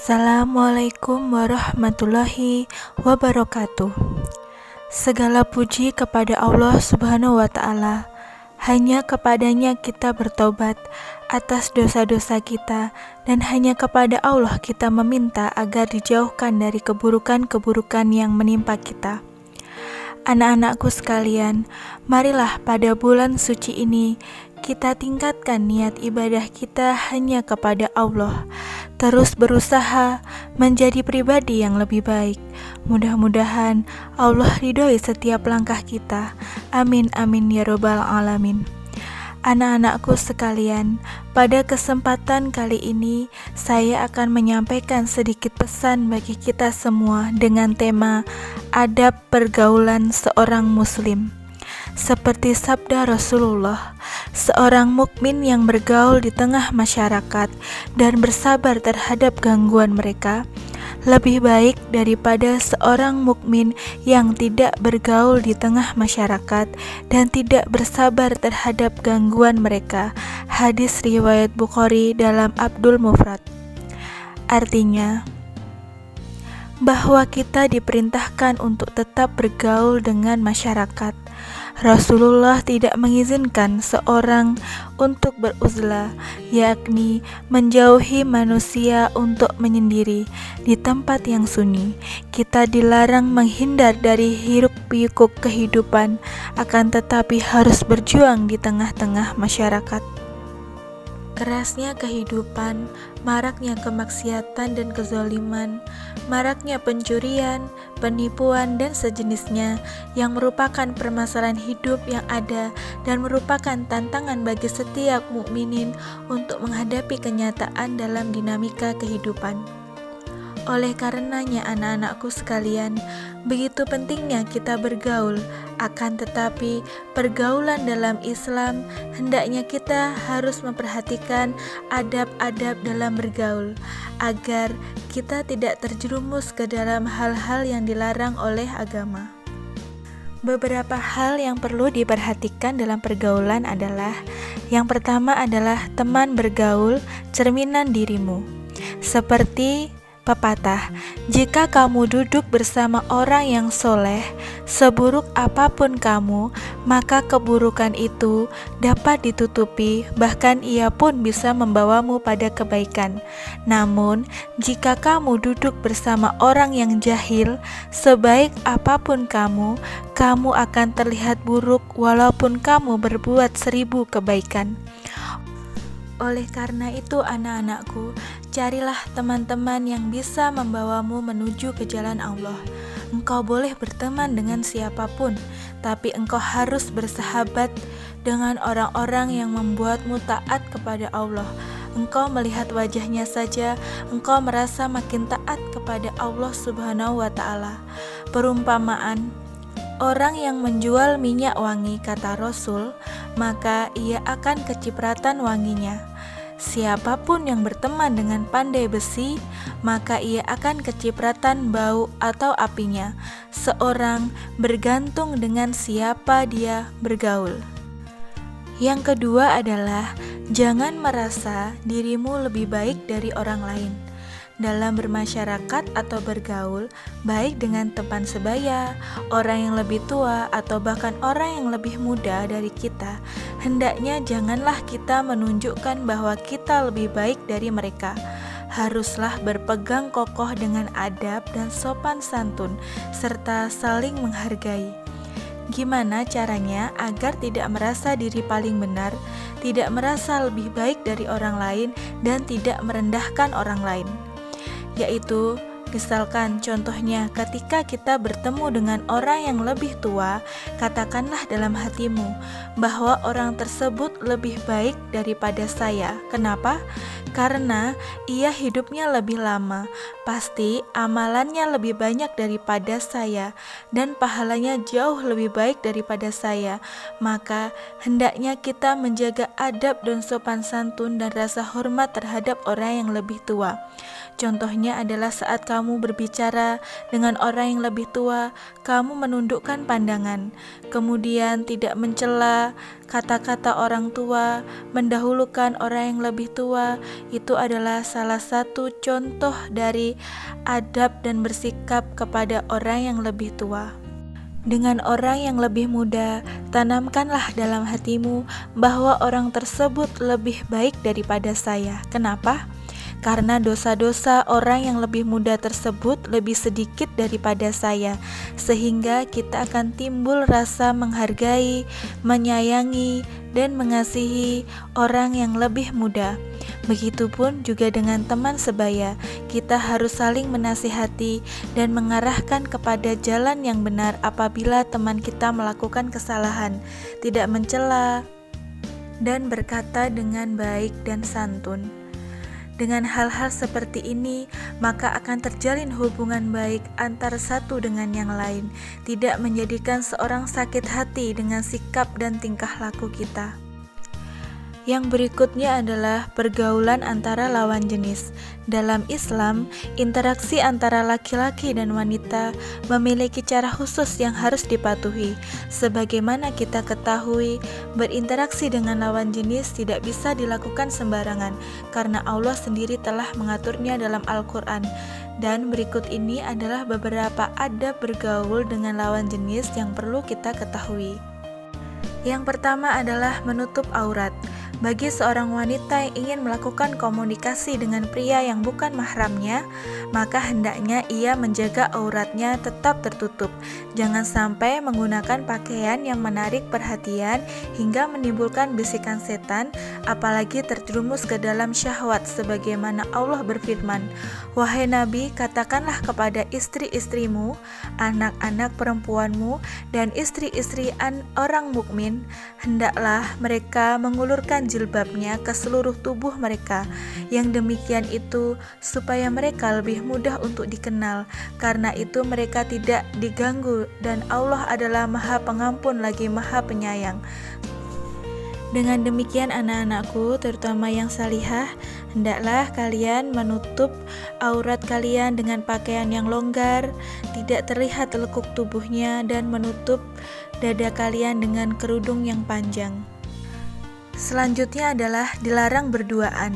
Assalamualaikum warahmatullahi wabarakatuh. Segala puji kepada Allah Subhanahu wa Ta'ala. Hanya kepadanya kita bertobat atas dosa-dosa kita, dan hanya kepada Allah kita meminta agar dijauhkan dari keburukan-keburukan yang menimpa kita. Anak-anakku sekalian, marilah pada bulan suci ini kita tingkatkan niat ibadah kita hanya kepada Allah. Terus berusaha menjadi pribadi yang lebih baik. Mudah-mudahan Allah ridhoi setiap langkah kita. Amin amin ya robbal alamin. Anak-anakku sekalian, pada kesempatan kali ini saya akan menyampaikan sedikit pesan bagi kita semua dengan tema adab pergaulan seorang muslim. Seperti sabda Rasulullah, seorang mukmin yang bergaul di tengah masyarakat dan bersabar terhadap gangguan mereka lebih baik daripada seorang mukmin yang tidak bergaul di tengah masyarakat dan tidak bersabar terhadap gangguan mereka. Hadis riwayat Bukhari dalam Adabul Mufrad. Artinya, bahwa kita diperintahkan untuk tetap bergaul dengan masyarakat. Rasulullah tidak mengizinkan seorang untuk beruzlah, yakni menjauhi manusia untuk menyendiri di tempat yang sunyi. Kita dilarang menghindar dari hiruk-pikuk kehidupan, akan tetapi harus berjuang di tengah-tengah masyarakat. Kerasnya kehidupan, maraknya kemaksiatan dan kezaliman, maraknya pencurian, penipuan dan sejenisnya yang merupakan permasalahan hidup yang ada dan merupakan tantangan bagi setiap mukminin untuk menghadapi kenyataan dalam dinamika kehidupan. Oleh karenanya anak-anakku sekalian, begitu pentingnya kita bergaul, akan tetapi pergaulan dalam Islam hendaknya kita harus memperhatikan adab-adab dalam bergaul, agar kita tidak terjerumus ke dalam hal-hal yang dilarang oleh agama. Beberapa hal yang perlu diperhatikan dalam pergaulan adalah, yang pertama adalah teman bergaul cerminan dirimu. Seperti pepatah, jika kamu duduk bersama orang yang soleh, seburuk apapun kamu, maka keburukan itu dapat ditutupi, bahkan ia pun bisa membawamu pada kebaikan. Namun, jika kamu duduk bersama orang yang jahil, sebaik apapun kamu akan terlihat buruk walaupun kamu berbuat 1000 kebaikan. Oleh karena itu anak-anakku, carilah teman-teman yang bisa membawamu menuju ke jalan Allah. Engkau boleh berteman dengan siapapun, tapi engkau harus bersahabat dengan orang-orang yang membuatmu taat kepada Allah. Engkau melihat wajahnya saja, engkau merasa makin taat kepada Allah Subhanahu wa Ta'ala. Perumpamaan, orang yang menjual minyak wangi, kata Rasul, maka ia akan kecipratan wanginya. Siapapun yang berteman dengan pandai besi, maka ia akan kecipratan bau atau apinya. Seorang bergantung dengan siapa dia bergaul. Yang kedua adalah, jangan merasa dirimu lebih baik dari orang lain. Dalam bermasyarakat atau bergaul, baik dengan teman sebaya, orang yang lebih tua, atau bahkan orang yang lebih muda dari kita, hendaknya janganlah kita menunjukkan bahwa kita lebih baik dari mereka. Haruslah berpegang kokoh dengan adab dan sopan santun, serta saling menghargai. Gimana caranya agar tidak merasa diri paling benar, tidak merasa lebih baik dari orang lain, dan tidak merendahkan orang lain? Yaitu, misalkan contohnya ketika kita bertemu dengan orang yang lebih tua, katakanlah dalam hatimu bahwa orang tersebut lebih baik daripada saya. Kenapa? Karena ia hidupnya lebih lama, pasti amalannya lebih banyak daripada saya, dan pahalanya jauh lebih baik daripada saya. Maka hendaknya kita menjaga adab dan sopan santun dan rasa hormat terhadap orang yang lebih tua. Contohnya adalah saat kamu berbicara dengan orang yang lebih tua, kamu menundukkan pandangan, kemudian tidak mencela, kata-kata orang tua, mendahulukan orang yang lebih tua, itu adalah salah satu contoh dari adab dan bersikap kepada orang yang lebih tua. Dengan orang yang lebih muda, tanamkanlah dalam hatimu bahwa orang tersebut lebih baik daripada saya. Kenapa? Karena dosa-dosa orang yang lebih muda tersebut lebih sedikit daripada saya, sehingga kita akan timbul rasa menghargai, menyayangi, dan mengasihi orang yang lebih muda. Begitupun juga dengan teman sebaya, kita harus saling menasihati dan mengarahkan kepada jalan yang benar apabila teman kita melakukan kesalahan, tidak mencela, dan berkata dengan baik dan santun. Dengan hal-hal seperti ini, maka akan terjalin hubungan baik antara satu dengan yang lain, tidak menjadikan seorang sakit hati dengan sikap dan tingkah laku kita. Yang berikutnya adalah pergaulan antara lawan jenis. Dalam Islam, interaksi antara laki-laki dan wanita memiliki cara khusus yang harus dipatuhi. Sebagaimana kita ketahui, berinteraksi dengan lawan jenis tidak bisa dilakukan sembarangan, karena Allah sendiri telah mengaturnya dalam Al-Quran. Dan berikut ini adalah beberapa adab bergaul dengan lawan jenis yang perlu kita ketahui. Yang pertama adalah menutup aurat. Bagi seorang wanita yang ingin melakukan komunikasi dengan pria yang bukan mahramnya, maka hendaknya ia menjaga auratnya tetap tertutup. Jangan sampai menggunakan pakaian yang menarik perhatian hingga menimbulkan bisikan setan, apalagi terjerumus ke dalam syahwat, sebagaimana Allah berfirman, "Wahai Nabi, katakanlah kepada istri-istrimu, anak-anak perempuanmu, dan istri-istri orang mukmin, hendaklah mereka mengulurkan jilbabnya ke seluruh tubuh mereka. Yang demikian itu supaya mereka lebih mudah untuk dikenal, karena itu mereka tidak diganggu, dan Allah adalah Maha Pengampun lagi Maha Penyayang." Dengan demikian anak-anakku, terutama yang salihah, hendaklah kalian menutup aurat kalian dengan pakaian yang longgar, tidak terlihat lekuk tubuhnya, dan menutup dada kalian dengan kerudung yang panjang. Selanjutnya adalah dilarang berduaan.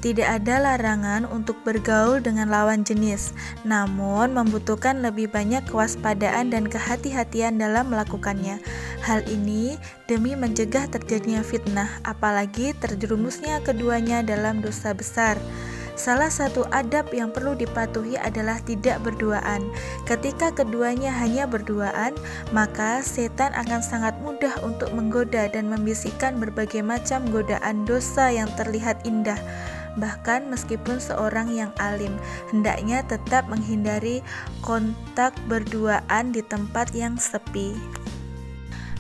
Tidak ada larangan untuk bergaul dengan lawan jenis, namun membutuhkan lebih banyak kewaspadaan dan kehati-hatian dalam melakukannya. Hal ini demi mencegah terjadinya fitnah, apalagi terjerumusnya keduanya dalam dosa besar. Salah satu adab yang perlu dipatuhi adalah tidak berduaan. Ketika keduanya hanya berduaan, maka setan akan sangat mudah untuk menggoda dan membisikkan berbagai macam godaan dosa yang terlihat indah. Bahkan meskipun seorang yang alim, hendaknya tetap menghindari kontak berduaan di tempat yang sepi.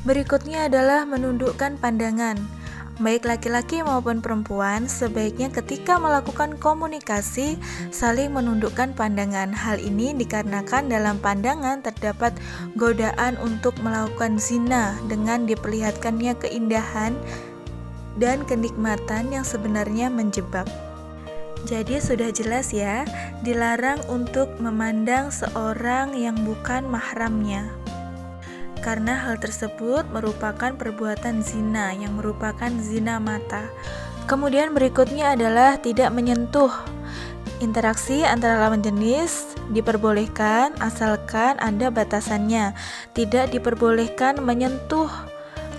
Berikutnya adalah menundukkan pandangan. Baik laki-laki maupun perempuan, sebaiknya ketika melakukan komunikasi saling menundukkan pandangan. Hal ini dikarenakan dalam pandangan terdapat godaan untuk melakukan zina dengan diperlihatkannya keindahan dan kenikmatan yang sebenarnya menjebak. Jadi sudah jelas ya, dilarang untuk memandang seorang yang bukan mahramnya, karena hal tersebut merupakan perbuatan zina yang merupakan zina mata. Kemudian berikutnya adalah tidak menyentuh. Interaksi antara lawan jenis diperbolehkan asalkan ada batasannya. Tidak diperbolehkan menyentuh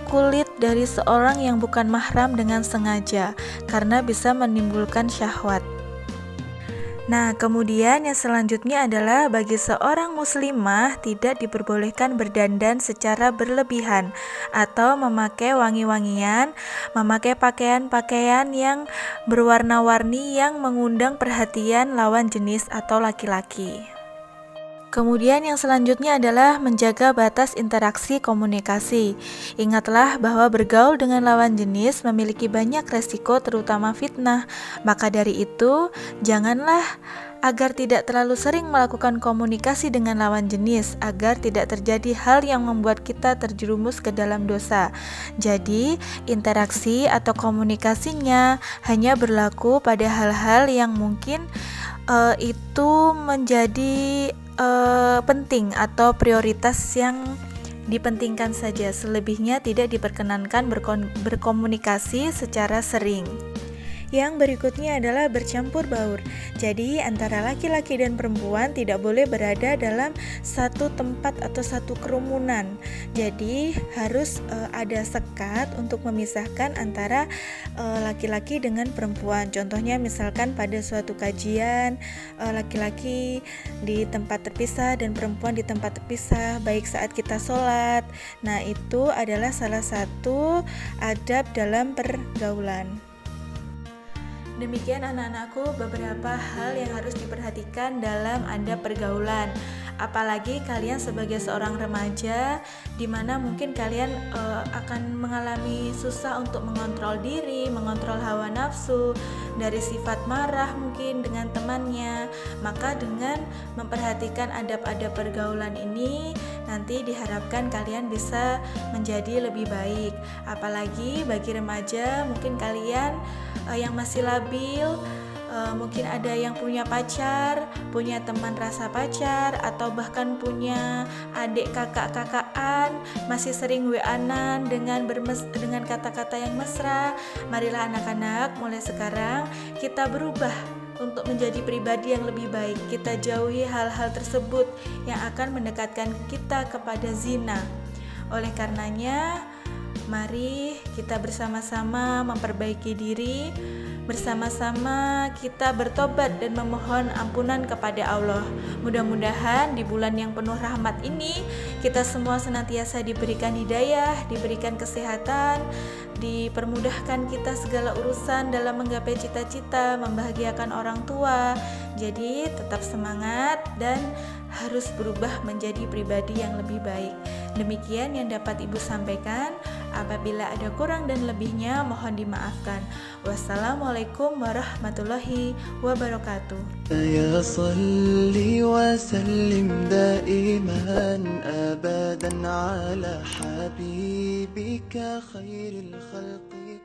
kulit dari seorang yang bukan mahram dengan sengaja, karena bisa menimbulkan syahwat. Nah, kemudian yang selanjutnya adalah bagi seorang muslimah tidak diperbolehkan berdandan secara berlebihan atau memakai wangi-wangian, memakai pakaian-pakaian yang berwarna-warni yang mengundang perhatian lawan jenis atau laki-laki. Kemudian yang selanjutnya adalah menjaga batas interaksi komunikasi. Ingatlah bahwa bergaul dengan lawan jenis memiliki banyak resiko, terutama fitnah. Maka dari itu, janganlah agar tidak terlalu sering melakukan komunikasi dengan lawan jenis, agar tidak terjadi hal yang membuat kita terjerumus ke dalam dosa. Jadi, interaksi atau komunikasinya hanya berlaku pada hal-hal yang mungkin itu menjadi penting atau prioritas yang dipentingkan saja, selebihnya tidak diperkenankan berkomunikasi secara sering. Yang berikutnya adalah bercampur baur. Jadi antara laki-laki dan perempuan tidak boleh berada dalam satu tempat atau satu kerumunan. Jadi harus ada sekat untuk memisahkan antara laki-laki dengan perempuan. Contohnya misalkan pada suatu kajian, laki-laki di tempat terpisah dan perempuan di tempat terpisah, baik saat kita sholat. Nah, itu adalah salah satu adab dalam pergaulan. Demikian anak-anakku beberapa hal yang harus diperhatikan dalam adab pergaulan. Apalagi kalian sebagai seorang remaja, di mana mungkin kalian akan mengalami susah untuk mengontrol diri, mengontrol hawa nafsu, dari sifat marah mungkin dengan temannya. Maka dengan memperhatikan adab-adab pergaulan ini, nanti diharapkan kalian bisa menjadi lebih baik. Apalagi bagi remaja, mungkin kalian yang masih labil, mungkin ada yang punya pacar, punya teman rasa pacar, atau bahkan punya adik kakak-kakakan, masih sering WA-an dengan kata-kata yang mesra. Marilah anak-anak, mulai sekarang kita berubah untuk menjadi pribadi yang lebih baik. Kita jauhi hal-hal tersebut yang akan mendekatkan kita kepada zina. Oleh karenanya, mari kita bersama-sama memperbaiki diri, bersama-sama kita bertobat dan memohon ampunan kepada Allah. Mudah-mudahan di bulan yang penuh rahmat ini, kita semua senantiasa diberikan hidayah, diberikan kesehatan, dipermudahkan kita segala urusan dalam menggapai cita-cita, membahagiakan orang tua. Jadi tetap semangat dan harus berubah menjadi pribadi yang lebih baik. Demikian yang dapat Ibu sampaikan. Apabila ada kurang dan lebihnya, mohon dimaafkan. Wassalamualaikum warahmatullahi wabarakatuh. Ya salli wa sallim daiman abadan ala habibika khairil khalqi